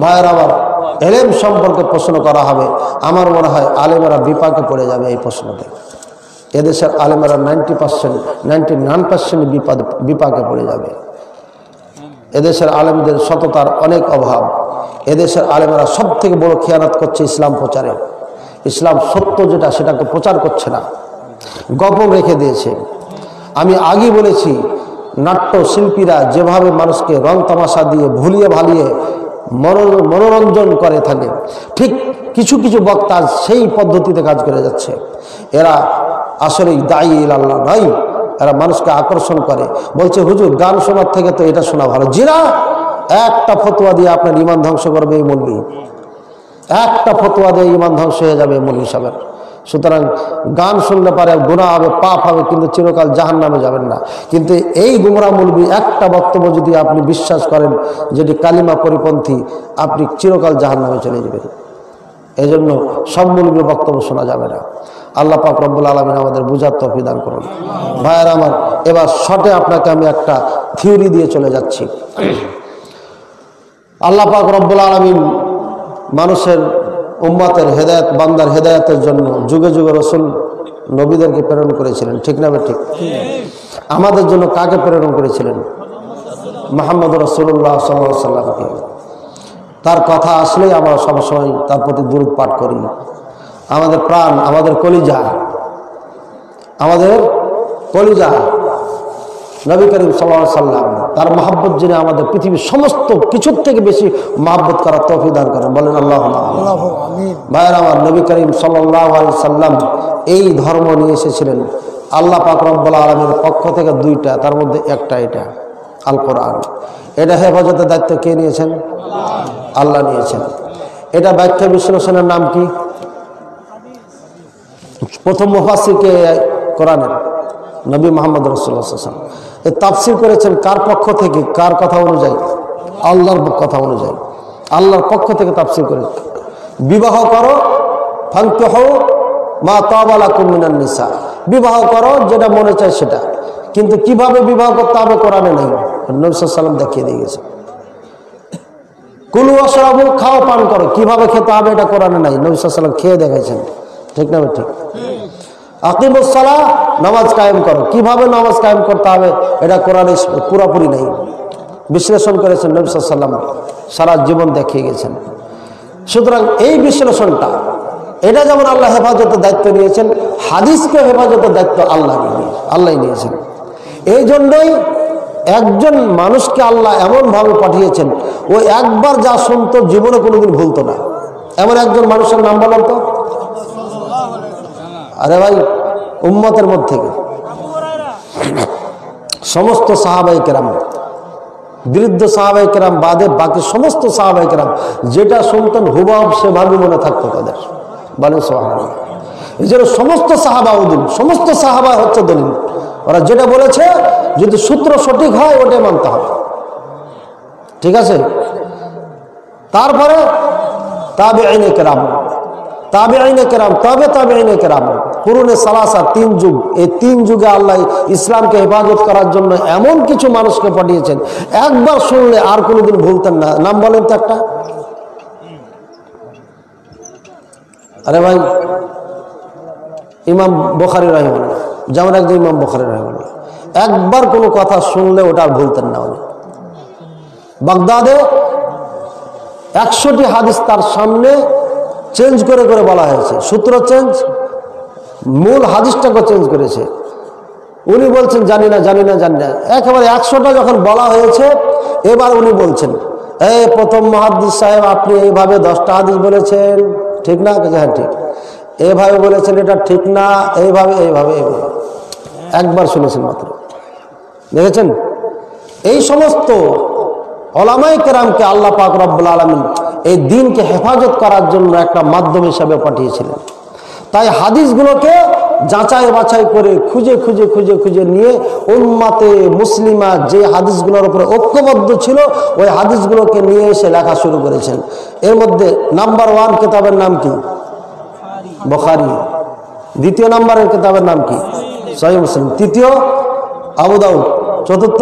ভাইয়ের আমার, এলেম সম্পর্কে প্রশ্ন করা হবে, আমার মনে হয় আলেমেরা বিপাকে পড়ে যাবে এই প্রশ্নতে। এদেশের আলেমেরা 99% বিপাকে পড়ে যাবে। এদেশের আলেমদের সততার অনেক অভাব। এদেশের আলেমেরা সব থেকে বড় খেয়ানত করছে ইসলাম প্রচারে। ইসলাম সত্য যেটা সেটাকে প্রচার করছে না, গোপন রেখে দিয়েছে। আমি আগে বলেছি, নাট্য শিল্পীরা যেভাবে মানুষকে রং তামাশা দিয়ে ভুলিয়ে ভালিয়ে মনোরঞ্জন করে থাকে, ঠিক কিছু কিছু বক্তা সেই পদ্ধতিতে কাজ করে যাচ্ছে। এরা আসলে দায়ী আল্লাহ নয়, এরা মানুষকে আকর্ষণ করে। বলছে হুজুর গান শোনার থেকে তো এটা শোনা ভালো। জিনা একটা ফতোয়া দিয়ে আপনার ঈমান ধ্বংস করবে এই মৌলবি, একটা ফতোয়া দিয়ে ঈমান ধ্বংস হয়ে যাবে এই মৌলবি সাহেবের। সুতরাং গান শুনলে পারে গুনাহ হবে, পাপ হবে, কিন্তু চিরকাল জাহান্নামে যাবেন না। কিন্তু এই গুমরা মৌলবি একটা বক্তব্য যদি আপনি বিশ্বাস করেন যেটি কালিমা পরিপন্থী, আপনি চিরকাল জাহান্নামে চলে যাবেন। এই জন্য সব মৌলবির বক্তব্য শোনা যাবে না। আল্লাহ পাক রব্বুল আলামিন আমাদের বুঝার তৌফিক দান করুন। ভাইয়ের আমার, এবার শর্টে আপনাকে আমি একটা থিওরি দিয়ে চলে যাচ্ছি। আল্লাহ পাক রব্বুল আলামিন মানুষের উম্মতের হেদায়েত, বান্দার হেদায়েতের জন্য যুগে যুগে রাসূল নবীদেরকে প্রেরণ করেছিলেন, ঠিক না ঠিক? আমাদের জন্য কাকে প্রেরণ করেছিলেন? মুহাম্মদ রাসূলুল্লাহ সাল্লাল্লাহু আলাইহি সাল্লামকে। তার কথা আসলেই আমরা সবসময় তার প্রতি দুরূদ পাঠ করি। আমাদের প্রাণ, আমাদের কলিজা, নবী করিম সাল্লাল্লাহু আলাইহি সাল্লাম, তার মহব্বত জেনে আমাদের পৃথিবীর সমস্ত কিছুর থেকে বেশি মহব্বত করার তৌফিক দান করেন, বলেন আল্লাহুম্মা আমিন। ভাইয়ের আমার, নবী করিম সাল্লাল্লাহু আলাইহি সাল্লাম এই ধর্ম নিয়ে এসেছিলেন আল্লাহ পাক রব্বুল আলামিনের পক্ষ থেকে দুইটা, তার মধ্যে একটা এটা আল কোরআন। এটা হেফাজতের দায়িত্ব কে নিয়েছেন? আল্লাহ নিয়েছেন। এটা ব্যাখ্যা বিশ্লেষণের নাম কি? প্রথম মুফাসসির কে কোরআনের? নবী মুহাম্মদ রাসূলুল্লাহ সাল্লাল্লাহু আলাইহি ওয়াসাল্লাম। এই তাফসীর করেছেন কার পক্ষ থেকে? কার কথা অনুযায়ী? আল্লাহর কথা অনুযায়ী। আল্লাহর পক্ষ থেকে তাফসীর করে, বিবাহ করো, ফানকিহু মা তাবা লাকুম মিনান নিসা, বিবাহ করো যেটা মনে চায় সেটা। কিন্তু কিভাবে বিবাহ করতে হবে কোরআনে নেই, নবী সাল্লাল্লাহু আলাইহি ওয়াসাল্লাম দেখিয়ে দিয়ে গেছেন। কুলু ওয়াশরাবু, খাও পান করো, কিভাবে খেতে হবে এটা কোরআনে নাই, নবী সাল্লাল্লাহু আলাইহি ওয়াসাল্লাম খেয়ে দেখাইছেন, ঠিক না ঠিক? আকিমুস সালাহ, নামাজ কায়েম করো, কিভাবে নামাজ কায়েম করতে হবে এটা কোরআনে পুরোপুরি নেই, বিশ্লেষণ করেছেন নবী সাল্লাল্লাহু আলাইহি ওয়াসাল্লাম, সারা জীবন দেখিয়ে গেছেন। সুতরাং এই বিশ্লেষণটা, এটা যেমন আল্লাহ হেফাজতের দায়িত্ব নিয়েছেন, হাদিসকে হেফাজতের দায়িত্ব আল্লাহ নিয়েছেন। এই জন্যই একজন মানুষকে আল্লাহ এমনভাবে পাঠিয়েছেন, ও একবার যা শুনতো জীবনে কোনোদিন ভুলতো না। এমন একজন মানুষের নাম বলেন তো? আরে ভাই, উম্মতের মধ্যে সমস্ত সাহাবায়ে কেরাম, বৃদ্ধ সাহাবায়ে কেরাম বাদে বাকি সমস্ত সাহাবায়ে কেরাম যেটা শুনতেন হুবহু সেভাবে মনে থাকতো তাদের, বলেন সুবহানাল্লাহ। এই জন্য সমস্ত সাহাবা উদ্দিন, সমস্ত সাহাবা হচ্ছে দলিল। ওরা যেটা বলেছে যদি সূত্র সঠিক হয় ওটাই মানতে হবে, ঠিক আছে? তারপরে তাবেঈনে কেরাম, তাবেঈনে কেরাম, কুরুনে সালাসা, 3 যুগ। এই 3 যুগে আল্লাহ ইসলামকে হেফাজত করার জন্য এমন কিছু মানুষকে পাঠিয়েছেন, একবার শুনলে আর কোনোদিন ভুলতেন না। নাম বলেন তো একটা। আরে ভাই, ইমাম বুখারী রাহিমাহুল্লাহ, যেমন একজন ইমাম বুখারী রাহিমাহুল্লাহ, একবার কোনো কথা শুনলে ওটা আর ভুলতেন না উনি। বাগদাদে 100টি হাদিস তার সামনে চেঞ্জ করে করে বলা হয়েছে, সূত্র চেঞ্জ, মূল হাদিসটাকে চেঞ্জ করেছে। উনি বলছেন জানি না। একেবারে 100টা যখন বলা হয়েছে, এবার উনি বলছেন, এই প্রথম মুহাদ্দিস সাহেব, আপনি এইভাবে 10টা হাদিস বলেছেন, ঠিক না? হ্যাঁ ঠিক। এইভাবে বলেছেন, এটা ঠিক না, এইভাবে। একবার শুনেছেন মাত্র, দেখেছেন? এই সমস্ত উলামায়ে কেরামকে আল্লাহ পাক রব্বুল আলামিন এই দ্বীনকে হেফাজত করার জন্য একটা মাধ্যম হিসেবে পাঠিয়েছিলেন। তাই হাদিসগুলোকে যাচাই বাছাই করে খুঁজে নিয়ে উম্মাতে মুসলিমা যে হাদিসগুলোর উপরে ঐক্যবদ্ধ ছিল, ওই হাদিসগুলোকে নিয়ে এসে লেখা শুরু করেছেন। এর মধ্যে নাম্বার 1 কিতাবের নাম কি? বুখারী। দ্বিতীয় নাম্বারের কিতাবের নাম কি? সহিহ মুসলিম। তৃতীয় আবু দাউদ। চতুর্থ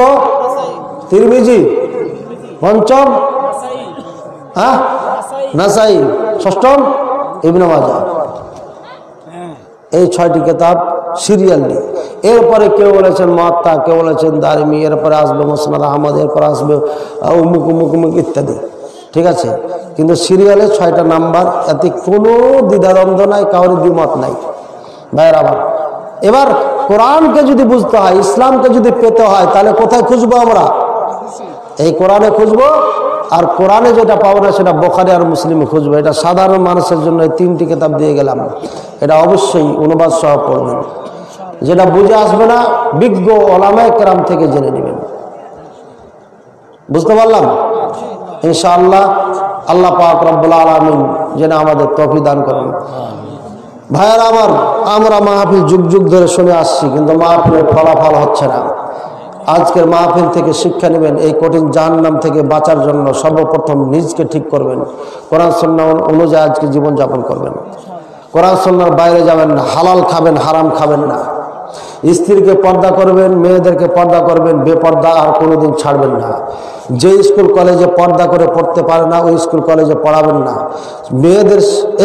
তিরমিজি। পঞ্চম হ্যাঁ নাসাই, ষষ্ঠম ইবনে মাজাহ। এই 6টি কিতাব সিরিয়ালি। এরপরে কেউ বলেছেন মুয়াত্তা, কেউ বলেছেন দারিমি, এরপরে আসবে মুসনাদ আহমদ, এরপরে আসবে অমুক অমুক অমুক ইত্যাদি। ঠিক আছে, কিন্তু সিরিয়ালে 6টা নাম্বার, এতে কোনো দ্বিধাদ্বন্দ্ব নাই, কারোর দ্বিমত নাই। ভাইয়ের আমার, এবার কোরআনকে যদি বুঝতে হয়, ইসলামকে যদি পেতে হয়, তাহলে কোথায় খুঁজবো আমরা? এই কোরআনে খুঁজবো। আর কোরআনে যেটা পাবো না সেটা বুখারী আর মুসলিমে খুঁজবো। এটা সাধারণ মানুষের জন্য 3টি কিতাব দিয়ে গেলাম, এটা অবশ্যই অনুবাদ সহ পড়বেন। যেটা বুঝে আসবে না, বিজ্ঞ ওলামায়ে কেরাম থেকে জেনে নেবেন। বুঝতে পারলাম ইনশাআল্লাহ। আল্লাহ পাক রব্বুল আলামিন যেন আমাদের তৌফিক দান করেন। ভাইয়েরা আমার, আমরা মাহফিল যুগ যুগ ধরে শুনে আসছি, কিন্তু মাহফিলের ফলাফল হচ্ছে না। আজকের মাহফিল থেকে শিক্ষা নেবেন, এই কঠিন জাহান্নাম থেকে বাঁচার জন্য সর্বপ্রথম নিজকে ঠিক করবেন, কোরআন সুন্নাহ অনুযায়ী আজকে জীবনযাপন করবেন। কোরআন সুন্নাহর বাইরে যাবেন না, হালাল খাবেন, হারাম খাবেন না। স্ত্রীকে পর্দা করবেন, মেয়েদেরকে পর্দা করবেন, বেপর্দা আর কোনোদিন ছাড়বেন না। যে স্কুল কলেজে পর্দা করে পড়তে পারে না, ওই স্কুল কলেজে পড়াবেন না। মেয়েদের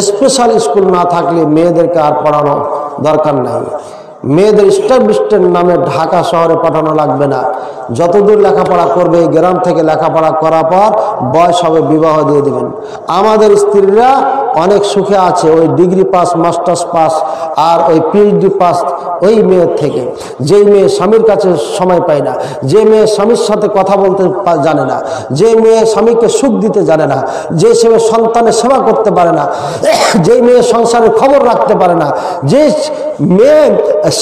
স্পেশাল স্কুল না থাকলে মেয়েদেরকে আর পড়ানো দরকার নাই। মেয়েদের স্টাবলিশমেন্টের নামে ঢাকা শহরে পাঠানো লাগবে না। যতদূর লেখাপড়া করবে, গ্রাম থেকে লেখাপড়া করার পর বয়স হবে, বিবাহ দিয়ে দেবেন। আমাদের স্ত্রীরা অনেক সুখে আছে ওই ডিগ্রি পাস, মাস্টার্স পাস আর ওই পিএইচডি পাস ওই মেয়ের থেকে। যেই মেয়ে স্বামীর কাছে সময় পায় না, যে মেয়ে স্বামীর সাথে কথা বলতে জানে না, যে মেয়ে স্বামীকে সুখ দিতে জানে না, যে সন্তানের সেবা করতে পারে না, যেই মেয়ে সংসারের খবর রাখতে পারে না, যে মেয়ে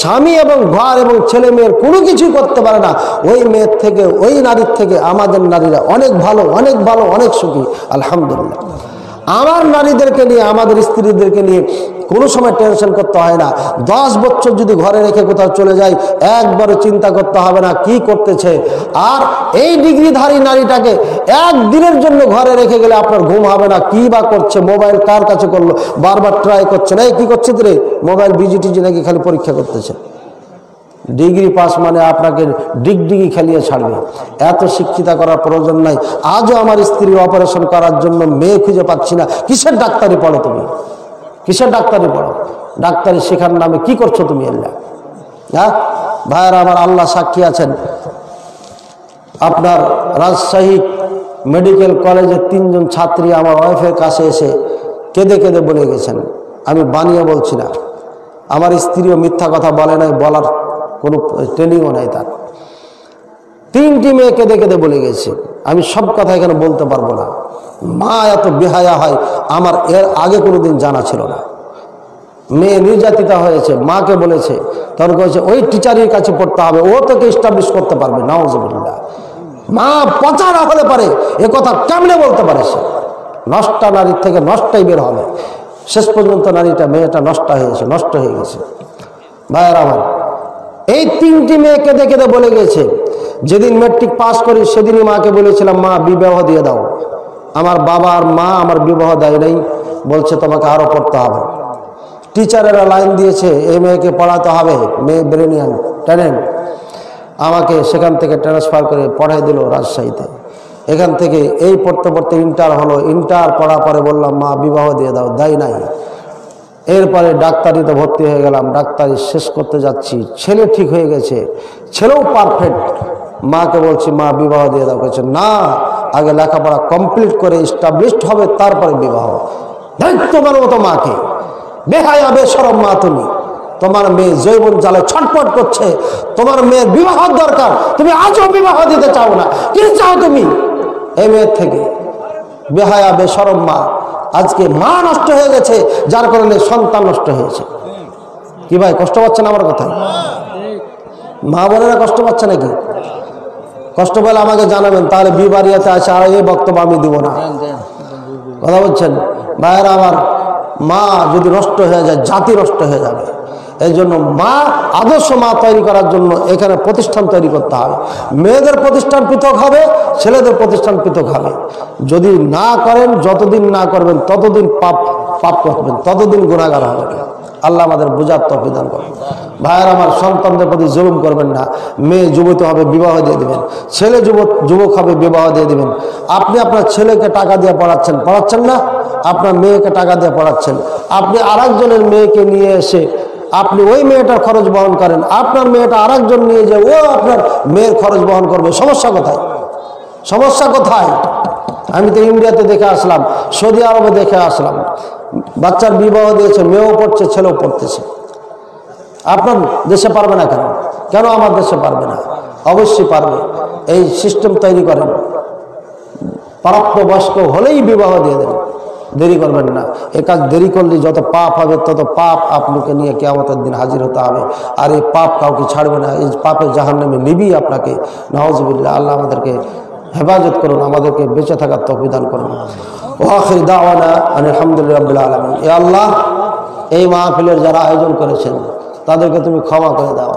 স্বামী এবং ঘর এবং ছেলে মেয়ের কোনো কিছু করতে পারে না, ওই মেয়ের থেকে, ওই নারীর থেকে আমাদের নারীরা অনেক ভালো, অনেক ভালো, অনেক সুখী। আলহামদুলিল্লাহ। আমার নারীদেরকে নিয়ে, আমাদের স্ত্রীদেরকে নিয়ে কোনো সময় টেনশন করতে হয় না। 10 বছর যদি ঘরে রেখে কোথাও চলে যায়, একবারও চিন্তা করতে হবে না কি করতেছে। আর এই ডিগ্রিধারী নারীটাকে একদিনের জন্য ঘরে রেখে গেলে আপনার ঘুম হবে না, কি বা করছে, মোবাইল কার কাছে করলো, বারবার ট্রাই করছে না, কি করছে রে, মোবাইল বিজিটিজি নাকি খালি পরীক্ষা করতেছে। ডিগ্রি পাস মানে আপনাকে ডিগডিগি খেলিয়ে ছাড়বে। এত শিক্ষিতা করার প্রয়োজন নাই। আজও আমার স্ত্রীর অপারেশন করার জন্য মেয়ে খুঁজে পাচ্ছি না। কিসের ডাক্তারি পড়ো তুমি? কিসের ডাক্তারি পড়ো? ডাক্তারি শেখার নামে কি করছো তুমি? হ্যাঁ ভাইয়েরা আমার, আল্লাহ সাক্ষী আছেন। আপনার রাজশাহী মেডিকেল কলেজের 3 জন ছাত্রী আমার ওয়াইফের কাছে এসে কেঁদে কেঁদে বলে গেছেন, আমি বানিয়ে বলছি না, আমার স্ত্রীও মিথ্যা কথা বলে নাই, বলার কোনো ট্রেনিংও নাই তার। 3টি মেয়ে কেঁদে কেঁদে বলে গেছে। আমি সব কথা এখানে বলতে পারবো না। মা এত বেহায়া হয় আমার এর আগে কোনোদিন জানা ছিল না। মেয়ে নির্যাতিতা হয়েছে, মাকে বলেছে, তখন বলেছে ওই টিচারের কাছে পড়তে হবে, ও তোকে এস্টাবলিশ করতে পারবে। নাউজুবিল্লাহ। মা পচা না হলে পারে, এ কথা কেমনে বলতে পারে? সে নষ্টা নারীর থেকে নষ্টাই বের হবে। শেষ পর্যন্ত নারীটা, মেয়েটা নষ্ট হয়ে গেছে। ভাইয়ের আমার, এই 3টি মেয়ে কেঁদে কেঁদে বলে গেছে। যেদিন ম্যাট্রিক পাস করি সেদিনই মাকে বলেছিলাম, মা বিবাহ দিয়ে দাও। আমার বাবা আর মা আমার বিবাহ দেয় নাই, বলছে তোমাকে আরো পড়তে হবে। টিচারেরা লাইন দিয়েছে, এই মেয়েকে পড়াতে হবে, মেয়ে ব্রেনিয়ান ট্যালেন্ট। আমাকে সেখান থেকে ট্রান্সফার করে পড়াই দিল রাজশাহীতে। এখান থেকে এই পড়তে পড়তে ইন্টার হলো। ইন্টার পড়া পরে বললাম মা বিবাহ দিয়ে দাও, দেয় নাই। এরপরে ডাক্তারিতে ভর্তি হয়ে গেলাম, ডাক্তারি শেষ করতে যাচ্ছি, ছেলে ঠিক হয়ে গেছে, ছেলেও পারফেক্ট। মাকে বলছি মা বিবাহ দিয়ে দাও, বলছে না, আগে লেখাপড়া কমপ্লিট করে এস্টাবলিশড হবে তারপরে বিবাহ। দায়িত্ববান মতো মাকে, বেহায়া বেশরম মা তুমি। তোমার মেয়ে জৈবন জালে ছটফট করছে, তোমার মেয়ের বিবাহ দরকার, তুমি আজও বিবাহ দিতে চাও না। কি চাও তুমি এই মেয়ের থেকে? বেহায়া বেশরম মা। আজকে মা নষ্ট হয়ে গেছে, যার কারণে সন্তান নষ্ট হয়েছে। কি ভাই, কষ্ট পাচ্ছেন আমার কথায়? মা বোনেরা কষ্ট পাচ্ছে নাকি? কষ্ট পেলে আমাকে জানাবেন, তাহলে বিবারিয়াতে আছে আর এই বক্তব্য আমি দিব না। কথা বলছেন ভাইয়েরা আমার, মা যদি নষ্ট হয়ে যায়, জাতি নষ্ট হয়ে যাবে। এই জন্য মা, আদর্শ মা তৈরি করার জন্য এখানে প্রতিষ্ঠান তৈরি করতে হবে। মেয়েদের প্রতিষ্ঠান পৃথক হবে, ছেলেদের প্রতিষ্ঠান পৃথক হবে। যদি না করেন, যতদিন না করবেন ততদিন পাপ পাপ করবেন, ততদিন গুনাহগার হবেন। আল্লাহ আমাদের বোঝার তৌফিক দান করুন। ভাইয়ের আমার, সন্তানদের প্রতি জুলুম করবেন না। মেয়ে যুবতী হবে, বিবাহ দিয়ে দিবেন। ছেলে যুবক হবে, বিবাহ দিয়ে দিবেন। আপনি আপনার ছেলেকে টাকা দিয়ে পড়াচ্ছেন না, আপনার মেয়েকে টাকা দিয়ে পড়াচ্ছেন। আপনি আরেকজনের মেয়েকে নিয়ে এসে আপনি ওই মেয়েটার খরচ বহন করেন, আপনার মেয়েটা আরেকজন নিয়ে যায়, ও আপনার মেয়ের খরচ বহন করবে। সমস্যা কোথায়? সমস্যা কোথায়? আমি তো ইন্ডিয়াতে দেখে আসলাম, সৌদি আরবে দেখে আসলাম, বাচ্চার বিবাহ দিয়েছে, মেয়েও পড়ছে, ছেলেও পড়তেছে। আপনার দেশে পারবে না কেন? কেন আমার দেশে পারবে না? অবশ্যই পারবে। এই সিস্টেম তৈরি করেন, প্রাপ্তবয়স্ক হলেই বিবাহ দিয়ে দেন, দেরি করবেন না। এ কাজ দেরি করলে যত পাপ হবে, তত পাপ আপনাকে নিয়ে কিয়ামতের দিন হাজির হতে হবে। আর এই পাপ কাউকে ছাড়বে না, এই পাপের জাহান্নামে নিবিয়ে আপনাকে। নাউযুবিল্লাহ। আল্লাহ আমাদেরকে হেফাজত করুন, আমাদেরকে বেঁচে থাকার তৌফিক দান করুন। ওয়া আখির দাওয়ানা আলহামদুলিল্লাহি রাব্বিল আলামিন। ইয়া আল্লাহ, এই মাহফিলের যারা আয়োজন করেছেন তাদেরকে তুমি ক্ষমা করে দাও।